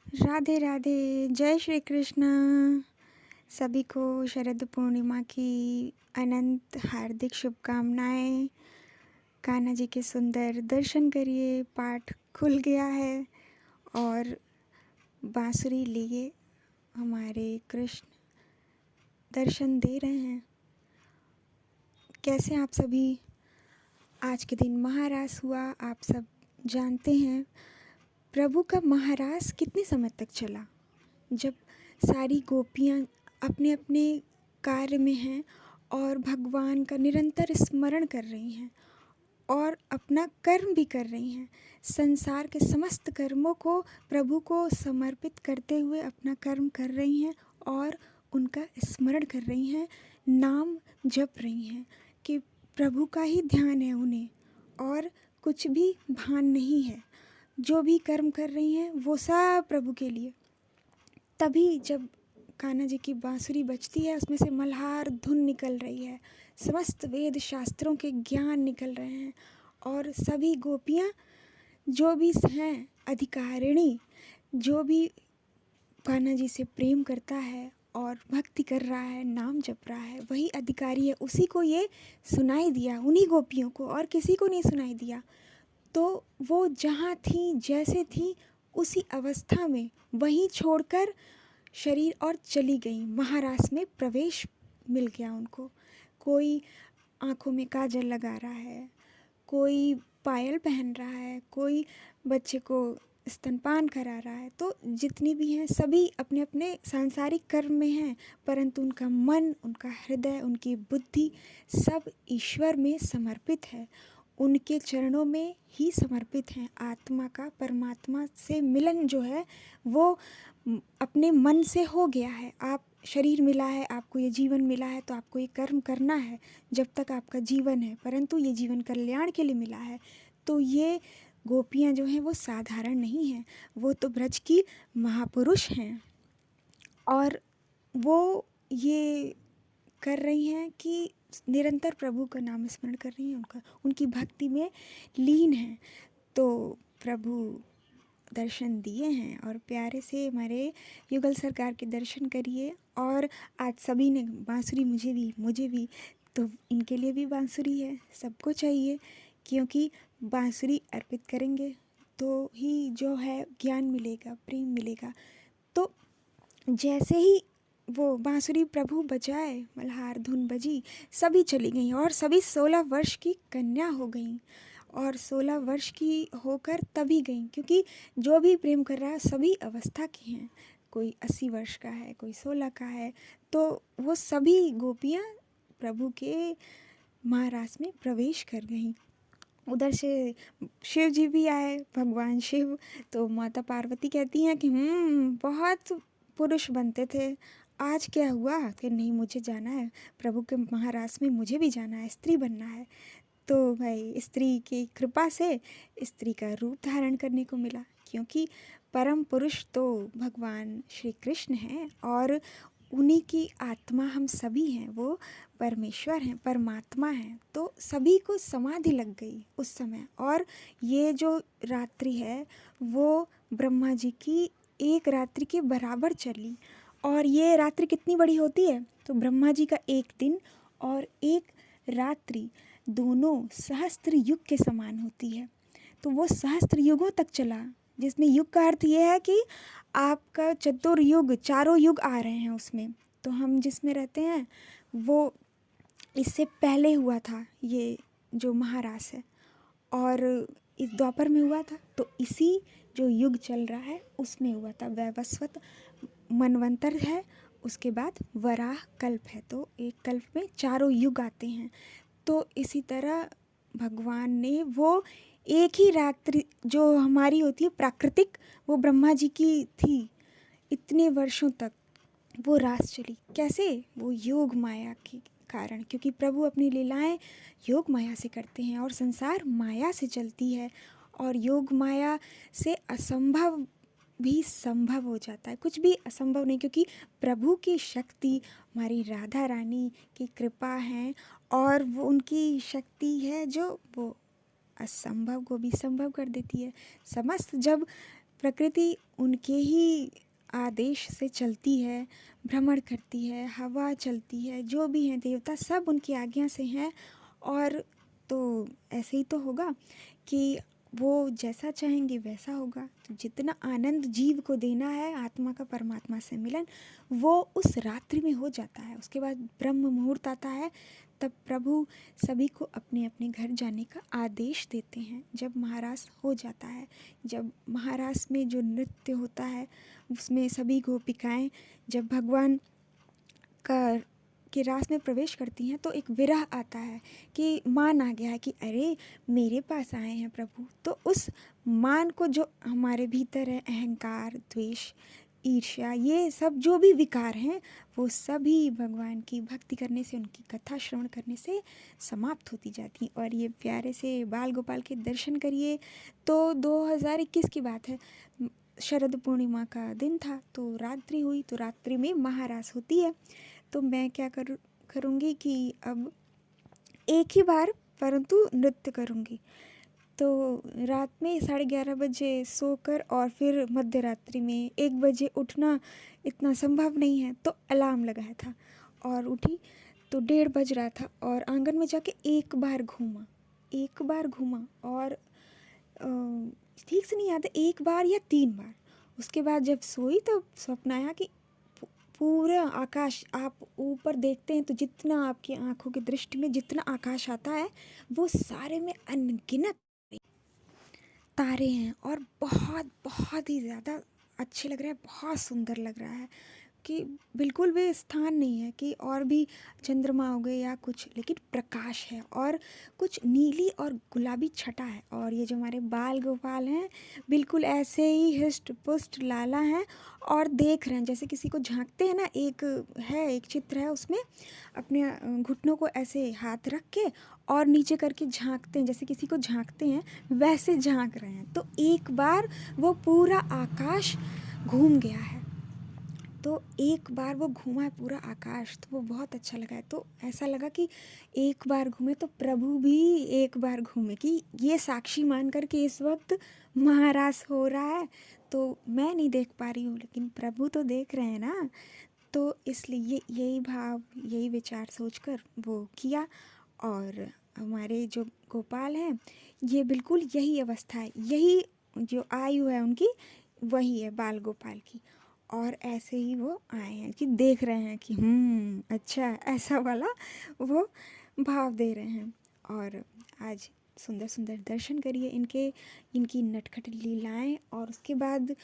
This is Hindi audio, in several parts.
राधे राधे, जय श्री कृष्ण। सभी को शरद पूर्णिमा की अनंत हार्दिक शुभकामनाएं। कान्हा जी के सुंदर दर्शन करिए, पाठ खुल गया है और बांसुरी लिए हमारे कृष्ण दर्शन दे रहे हैं। कैसे आप सभी? आज के दिन महारास हुआ, आप सब जानते हैं। प्रभु का महारास कितने समय तक चला? जब सारी गोपियाँ अपने अपने कार्य में हैं और भगवान का निरंतर स्मरण कर रही हैं और अपना कर्म भी कर रही हैं, संसार के समस्त कर्मों को प्रभु को समर्पित करते हुए अपना कर्म कर रही हैं और उनका स्मरण कर रही हैं, नाम जप रही हैं कि प्रभु का ही ध्यान है उन्हें और कुछ भी भान नहीं है। जो भी कर्म कर रही हैं वो सब प्रभु के लिए। तभी जब कान्हा जी की बांसुरी बजती है, उसमें से मल्हार धुन निकल रही है, समस्त वेद शास्त्रों के ज्ञान निकल रहे हैं और सभी गोपियाँ जो भी हैं अधिकारिणी, जो भी कान्हा जी से प्रेम करता है और भक्ति कर रहा है, नाम जप रहा है, वही अधिकारी है। उसी को ये सुनाई दिया, उन्हीं गोपियों को, और किसी को नहीं सुनाई दिया। तो वो जहाँ थी, जैसे थी, उसी अवस्था में वहीं छोड़कर शरीर और चली गई। महारास में प्रवेश मिल गया उनको। कोई आँखों में काजल लगा रहा है, कोई पायल पहन रहा है, कोई बच्चे को स्तनपान करा रहा है। तो जितनी भी हैं सभी अपने अपने सांसारिक कर्म में हैं, परंतु उनका मन, उनका हृदय, उनकी बुद्धि सब ईश्वर में समर्पित है, उनके चरणों में ही समर्पित हैं। आत्मा का परमात्मा से मिलन जो है वो अपने मन से हो गया है। आप शरीर मिला है, आपको ये जीवन मिला है, तो आपको ये कर्म करना है जब तक आपका जीवन है, परंतु ये जीवन कल्याण के लिए मिला है। तो ये गोपियाँ जो हैं वो साधारण नहीं हैं, वो तो ब्रज की महापुरुष हैं और वो ये कर रही हैं कि निरंतर प्रभु का नाम स्मरण कर रही हैं, उनकी भक्ति में लीन हैं। तो प्रभु दर्शन दिए हैं और प्यारे से हमारे युगल सरकार के दर्शन करिए। और आज सभी ने बांसुरी, मुझे भी तो इनके लिए भी बांसुरी है, सबको चाहिए, क्योंकि बांसुरी अर्पित करेंगे तो ही जो है ज्ञान मिलेगा, प्रेम मिलेगा। तो जैसे ही वो बांसुरी प्रभु बजाए, मल्हार धुन बजी, सभी चली गईं और सभी 16 वर्ष की कन्या हो गईं और 16 वर्ष की होकर तभी गईं, क्योंकि जो भी प्रेम कर रहा है सभी अवस्था की हैं। कोई 80 वर्ष का है, कोई 16 का है, तो वो सभी गोपियाँ प्रभु के महारास में प्रवेश कर गईं। उधर से शिव जी भी आए, भगवान शिव। तो माता पार्वती कहती हैं कि बहुत पुरुष बनते थे, आज क्या हुआ कि नहीं, मुझे जाना है प्रभु के महारास में, मुझे भी जाना है, स्त्री बनना है। तो भाई स्त्री की कृपा से स्त्री का रूप धारण करने को मिला, क्योंकि परम पुरुष तो भगवान श्री कृष्ण हैं और उन्हीं की आत्मा हम सभी हैं, वो परमेश्वर हैं, परमात्मा हैं। तो सभी को समाधि लग गई उस समय। और ये जो रात्रि है वो ब्रह्मा जी की एक रात्रि के बराबर चली। और ये रात्रि कितनी बड़ी होती है? तो ब्रह्मा जी का एक दिन और एक रात्रि दोनों सहस्त्र युग के समान होती है। तो वो सहस्त्र युगों तक चला, जिसमें युग का अर्थ ये है कि आपका चतुर्युग, चारों युग आ रहे हैं उसमें। तो हम जिसमें रहते हैं वो इससे पहले हुआ था ये जो महारास है, और इस द्वापर में हुआ था। तो इसी जो युग चल रहा है उसमें हुआ था। वैवस्वत मनवंतर है, उसके बाद वराह कल्प है, तो एक कल्प में चारों युग आते हैं। तो इसी तरह भगवान ने वो एक ही रात्रि जो हमारी होती है प्राकृतिक, वो ब्रह्मा जी की थी, इतने वर्षों तक वो रास चली। कैसे? वो योग माया के कारण, क्योंकि प्रभु अपनी लीलाएं योग माया से करते हैं और संसार माया से चलती है, और योग माया से असंभव भी संभव हो जाता है। कुछ भी असंभव नहीं, क्योंकि प्रभु की शक्ति, हमारी राधा रानी की कृपा है, और वो उनकी शक्ति है जो वो असंभव को भी संभव कर देती है। समस्त जब प्रकृति उनके ही आदेश से चलती है, भ्रमण करती है, हवा चलती है, जो भी हैं देवता सब उनकी आज्ञा से हैं। और तो ऐसे ही तो होगा कि वो जैसा चाहेंगे वैसा होगा। तो जितना आनंद जीव को देना है आत्मा का परमात्मा से मिलन, वो उस रात्रि में हो जाता है। उसके बाद ब्रह्म मुहूर्त आता है, तब प्रभु सभी को अपने अपने घर जाने का आदेश देते हैं। जब महारास हो जाता है, जब महारास में जो नृत्य होता है उसमें सभी गोपिकाएं जब भगवान का के रास में प्रवेश करती हैं तो एक विरह आता है कि मान आ गया है कि अरे मेरे पास आए हैं प्रभु। तो उस मान को, जो हमारे भीतर है, अहंकार, द्वेष, ईर्ष्या, ये सब जो भी विकार हैं वो सभी भगवान की भक्ति करने से, उनकी कथा श्रवण करने से समाप्त होती जाती हैं। और ये प्यारे से बाल गोपाल के दर्शन करिए। तो 2021 की बात है, शरद पूर्णिमा का दिन था, तो रात्रि हुई, तो रात्रि में महारास होती है। तो मैं क्या करूँगी कि अब एक ही बार परंतु नृत्य करूँगी। तो रात में 11:30 बजे सोकर और फिर मध्य रात्रि में 1 बजे उठना इतना संभव नहीं है, तो अलार्म लगाया था और उठी तो 1:30 बज रहा था और आंगन में जाके एक बार घूमा और ठीक से नहीं याद है, 1 बार या 3 बार। उसके बाद जब सोई तो स्वप्न आया कि पूरा आकाश, आप ऊपर देखते हैं तो जितना आपकी आंखों की दृष्टि में जितना आकाश आता है वो सारे में अनगिनत तारे हैं और बहुत बहुत ही ज़्यादा अच्छे लग रहे हैं, बहुत सुंदर लग रहा है कि बिल्कुल भी स्थान नहीं है कि और भी चंद्रमा हो गए या कुछ, लेकिन प्रकाश है और कुछ नीली और गुलाबी छटा है। और ये जो हमारे बाल गोपाल हैं बिल्कुल ऐसे ही हृष्ट पुष्ट लाला हैं और देख रहे हैं जैसे किसी को झांकते हैं ना। एक चित्र है उसमें अपने घुटनों को ऐसे हाथ रख के और नीचे करके झांकते हैं, जैसे किसी को झांकते हैं वैसे झांक रहे हैं। तो एक बार वो पूरा आकाश घूम गया है, तो एक बार वो घूमा है पूरा आकाश, तो वो बहुत अच्छा लगा है। तो ऐसा लगा कि एक बार घूमे तो प्रभु भी एक बार घूमे, कि ये साक्षी मान कर के इस वक्त महारास हो रहा है तो मैं नहीं देख पा रही हूँ लेकिन प्रभु तो देख रहे हैं ना। तो इसलिए यही भाव, यही विचार सोचकर वो किया। और हमारे जो गोपाल हैं ये बिल्कुल यही अवस्था है, यही जो आयु है उनकी वही है बाल गोपाल की। और ऐसे ही वो आए हैं कि देख रहे हैं कि अच्छा, ऐसा वाला वो भाव दे रहे हैं। और आज सुंदर सुंदर दर्शन करिए इनकी नटखट लीलाएं। और उसके बाद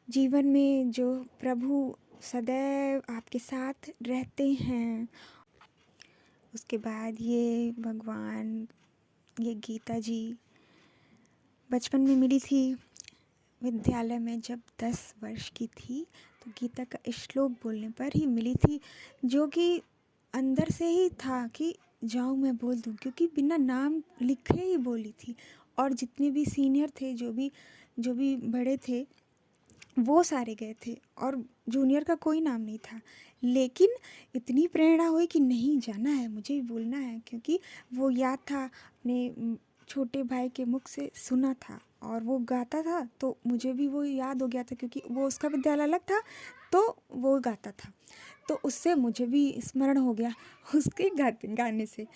जीवन में जो प्रभु सदैव आपके साथ रहते हैं, उसके बाद ये भगवान, ये गीता जी बचपन में मिली थी विद्यालय में जब 10 वर्ष की थी, तो गीता का श्लोक बोलने पर ही मिली थी, जो कि अंदर से ही था कि जाऊँ मैं बोल दूँ, क्योंकि बिना नाम लिखे ही बोली थी। और जितने भी सीनियर थे, जो भी बड़े थे वो सारे गए थे और जूनियर का कोई नाम नहीं था। लेकिन इतनी प्रेरणा हुई कि नहीं, जाना है, मुझे भी बोलना है, क्योंकि वो याद था अपने छोटे भाई के मुख से सुना था और वो गाता था, तो मुझे भी वो याद हो गया था क्योंकि वो उसका विद्यालय अलग था तो वो गाता था, तो उससे मुझे भी स्मरण हो गया उसके गाने से।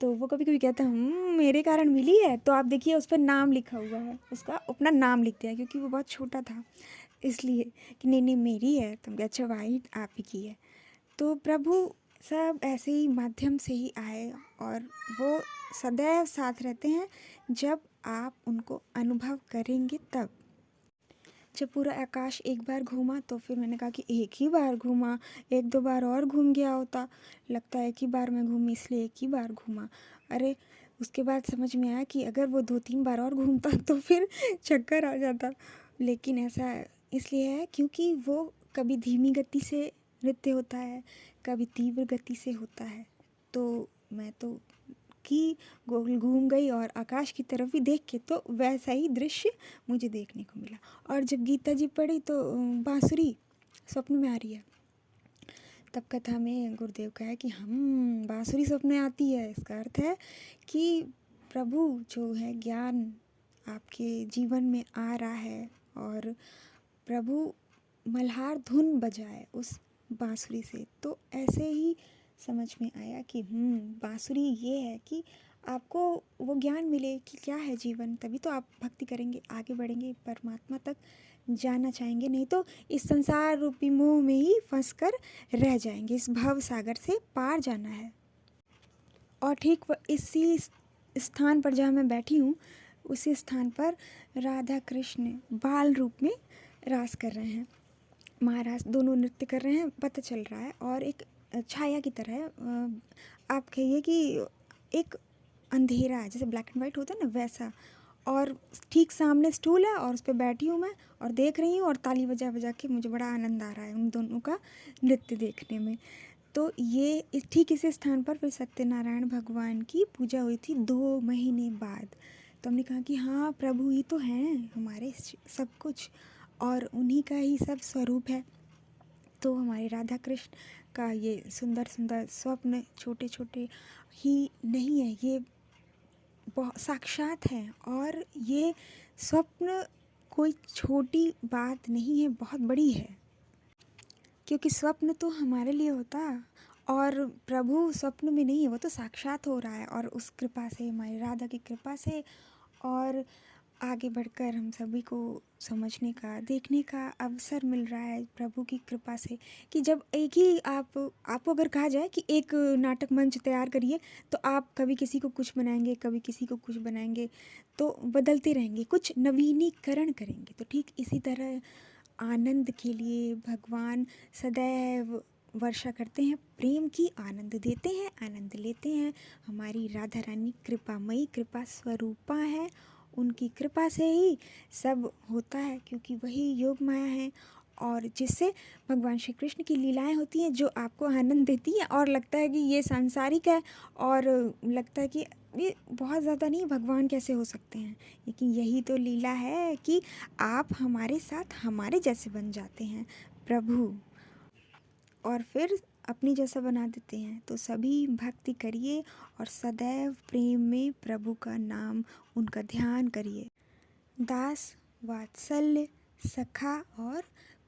तो वो कभी कभी कहता है मेरे कारण मिली है, तो आप देखिए उस पर नाम लिखा हुआ है, उसका अपना नाम लिख दिया क्योंकि वो बहुत छोटा था, इसलिए कि नहीं मेरी है। तो अच्छा भाई आप ही की है। तो प्रभु सब ऐसे ही माध्यम से ही आए और वो सदैव साथ रहते हैं जब आप उनको अनुभव करेंगे तब। जब पूरा आकाश एक बार घूमा तो फिर मैंने कहा कि एक ही बार घूमा, 1-2 बार और घूम गया होता, लगता है एक ही बार में घूमी इसलिए एक ही बार घूमा। अरे उसके बाद समझ में आया कि अगर वो 2-3 बार और घूमता तो फिर चक्कर आ जाता। लेकिन ऐसा इसलिए है क्योंकि वो कभी धीमी गति से नृत्य होता है, कभी तीव्र गति से होता है। तो मैं तो कि गोल घूम गई और आकाश की तरफ भी देख के तो वैसा ही दृश्य मुझे देखने को मिला। और जब गीता जी पढ़ी तो बांसुरी स्वप्न में आ रही है, तब कथा में गुरुदेव का है कि हम बांसुरी स्वप्न में आती है, इसका अर्थ है कि प्रभु जो है ज्ञान आपके जीवन में आ रहा है और प्रभु मल्हार धुन बजाए उस बांसुरी से। तो ऐसे ही समझ में आया कि बांसुरी ये है कि आपको वो ज्ञान मिले कि क्या है जीवन, तभी तो आप भक्ति करेंगे, आगे बढ़ेंगे, परमात्मा तक जाना चाहेंगे। नहीं तो इस संसार रूपी मोह में ही फंस कर रह जाएंगे। इस भव सागर से पार जाना है। और ठीक इसी स्थान पर जहाँ मैं बैठी हूँ, उसी स्थान पर राधा कृष्ण बाल रूप में रास कर रहे हैं। महाराज दोनों नृत्य कर रहे हैं, पता चल रहा है। और एक छाया की तरह है, आप कहिए कि एक अंधेरा है, जैसे ब्लैक एंड वाइट होता है ना, वैसा। और ठीक सामने स्टूल है और उस पर बैठी हूँ मैं और देख रही हूँ, और ताली बजा बजा के मुझे बड़ा आनंद आ रहा है उन दोनों का नृत्य देखने में। तो ये ठीक इसी स्थान पर फिर सत्यनारायण भगवान की पूजा हुई थी 2 महीने बाद। तो हमने कहा कि हाँ, प्रभु ही तो हैं हमारे सब कुछ, और उन्हीं का ही सब स्वरूप है। तो हमारे राधा कृष्ण का ये सुंदर सुंदर स्वप्न छोटे छोटे ही नहीं है, ये बहुत साक्षात है। और ये स्वप्न कोई छोटी बात नहीं है, बहुत बड़ी है। क्योंकि स्वप्न तो हमारे लिए होता, और प्रभु स्वप्न में नहीं है, वो तो साक्षात हो रहा है। और उस कृपा से, हमारी राधा की कृपा से, और आगे बढ़कर हम सभी को समझने का, देखने का अवसर मिल रहा है प्रभु की कृपा से। कि जब एक ही आपको अगर कहा जाए कि एक नाटक मंच तैयार करिए, तो आप कभी किसी को कुछ बनाएंगे, कभी किसी को कुछ बनाएंगे, तो बदलते रहेंगे, कुछ नवीनीकरण करेंगे। तो ठीक इसी तरह आनंद के लिए भगवान सदैव वर्षा करते हैं, प्रेम की आनंद देते हैं, आनंद लेते हैं। हमारी राधा रानी कृपामयी, कृपा स्वरूपा है, उनकी कृपा से ही सब होता है, क्योंकि वही योग माया है। और जिससे भगवान श्री कृष्ण की लीलाएं होती हैं, जो आपको आनंद देती हैं, और लगता है कि ये सांसारिक है, और लगता है कि ये बहुत ज़्यादा नहीं, भगवान कैसे हो सकते हैं। लेकिन यही तो लीला है कि आप हमारे साथ हमारे जैसे बन जाते हैं प्रभु, और फिर अपनी जैसा बना देते हैं। तो सभी भक्ति करिए और सदैव प्रेम में प्रभु का नाम, उनका ध्यान करिए। दास, वात्सल्य, सखा और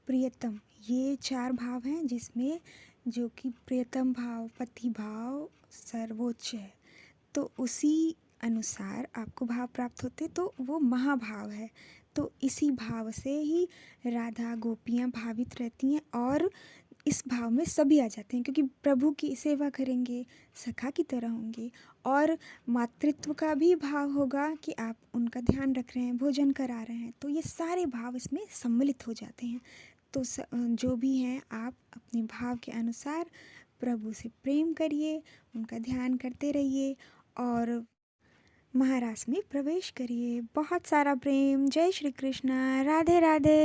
प्रियतम, ये 4 भाव हैं, जिसमें जो कि प्रियतम भाव, पति भाव सर्वोच्च है। तो उसी अनुसार आपको भाव प्राप्त होते, तो वो महाभाव है। तो इसी भाव से ही राधा गोपियाँ भावित रहती हैं, और इस भाव में सभी आ जाते हैं, क्योंकि प्रभु की सेवा करेंगे, सखा की तरह होंगे, और मातृत्व का भी भाव होगा कि आप उनका ध्यान रख रहे हैं, भोजन करा रहे हैं। तो ये सारे भाव इसमें सम्मिलित हो जाते हैं। तो जो भी हैं, आप अपने भाव के अनुसार प्रभु से प्रेम करिए, उनका ध्यान करते रहिए, और महारास में प्रवेश करिए। बहुत सारा प्रेम। जय श्री कृष्ण। राधे राधे।